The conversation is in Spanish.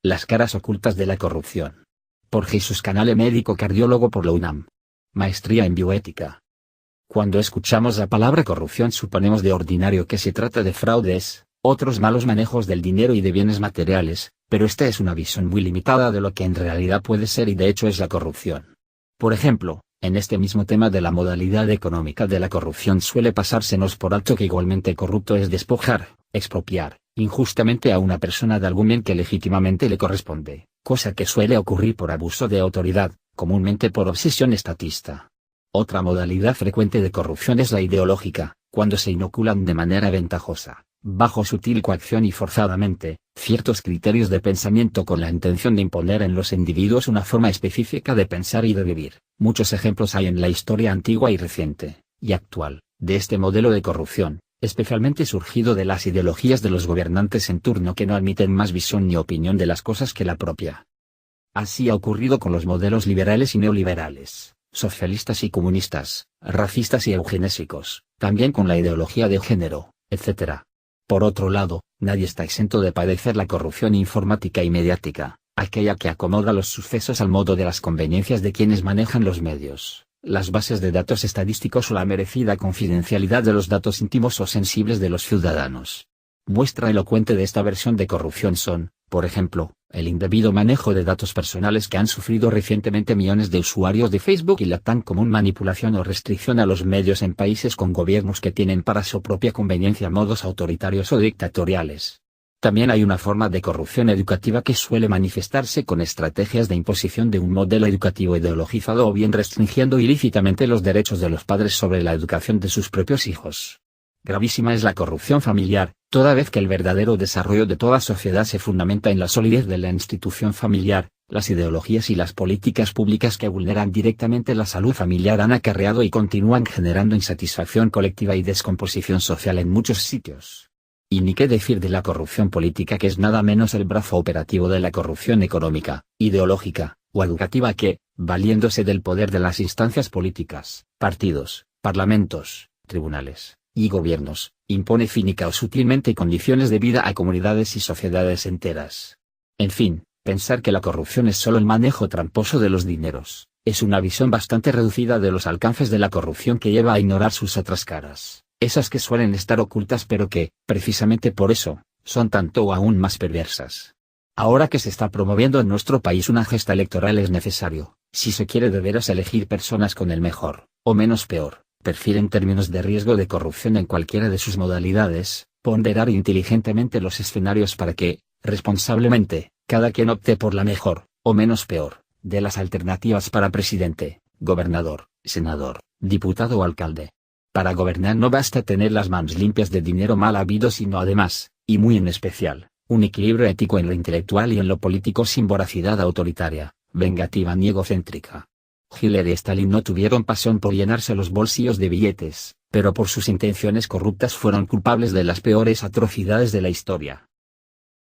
Las caras ocultas de la corrupción. Por Jesús Canale, médico cardiólogo por la UNAM. Maestría en bioética. Cuando escuchamos la palabra corrupción suponemos de ordinario que se trata de fraudes, otros malos manejos del dinero y de bienes materiales, pero esta es una visión muy limitada de lo que en realidad puede ser y de hecho es la corrupción. Por ejemplo, en este mismo tema de la modalidad económica de la corrupción suele pasársenos por alto que igualmente corrupto es despojar, expropiar, injustamente a una persona de algún bien que legítimamente le corresponde, cosa que suele ocurrir por abuso de autoridad, comúnmente por obsesión estatista. Otra modalidad frecuente de corrupción es la ideológica, cuando se inoculan de manera ventajosa, bajo sutil coacción y forzadamente, ciertos criterios de pensamiento con la intención de imponer en los individuos una forma específica de pensar y de vivir. Muchos ejemplos hay en la historia antigua y reciente, y actual, de este modelo de corrupción, especialmente surgido de las ideologías de los gobernantes en turno que no admiten más visión ni opinión de las cosas que la propia. Así ha ocurrido con los modelos liberales y neoliberales, socialistas y comunistas, racistas y eugenésicos, también con la ideología de género, etc. Por otro lado, nadie está exento de padecer la corrupción informática y mediática, aquella que acomoda los sucesos al modo de las conveniencias de quienes manejan los medios, las bases de datos estadísticos o la merecida confidencialidad de los datos íntimos o sensibles de los ciudadanos. Muestra elocuente de esta versión de corrupción son, por ejemplo, el indebido manejo de datos personales que han sufrido recientemente millones de usuarios de Facebook y la tan común manipulación o restricción a los medios en países con gobiernos que tienen para su propia conveniencia modos autoritarios o dictatoriales. También hay una forma de corrupción educativa que suele manifestarse con estrategias de imposición de un modelo educativo ideologizado o bien restringiendo ilícitamente los derechos de los padres sobre la educación de sus propios hijos. Gravísima es la corrupción familiar, toda vez que el verdadero desarrollo de toda sociedad se fundamenta en la solidez de la institución familiar. Las ideologías y las políticas públicas que vulneran directamente la salud familiar han acarreado y continúan generando insatisfacción colectiva y descomposición social en muchos sitios. Y ni qué decir de la corrupción política, que es nada menos el brazo operativo de la corrupción económica, ideológica, o educativa que, valiéndose del poder de las instancias políticas, partidos, parlamentos, tribunales y gobiernos, impone cínica o sutilmente condiciones de vida a comunidades y sociedades enteras. En fin, pensar que la corrupción es solo el manejo tramposo de los dineros, es una visión bastante reducida de los alcances de la corrupción que lleva a ignorar sus otras caras, esas que suelen estar ocultas pero que, precisamente por eso, son tanto o aún más perversas. Ahora que se está promoviendo en nuestro país una gesta electoral es necesario, si se quiere de veras elegir personas con el mejor, o menos peor, perfil en términos de riesgo de corrupción en cualquiera de sus modalidades, ponderar inteligentemente los escenarios para que, responsablemente, cada quien opte por la mejor, o menos peor, de las alternativas para presidente, gobernador, senador, diputado o alcalde. Para gobernar no basta tener las manos limpias de dinero mal habido, sino además, y muy en especial, un equilibrio ético en lo intelectual y en lo político sin voracidad autoritaria, vengativa ni egocéntrica. Hitler y Stalin no tuvieron pasión por llenarse los bolsillos de billetes, pero por sus intenciones corruptas fueron culpables de las peores atrocidades de la historia.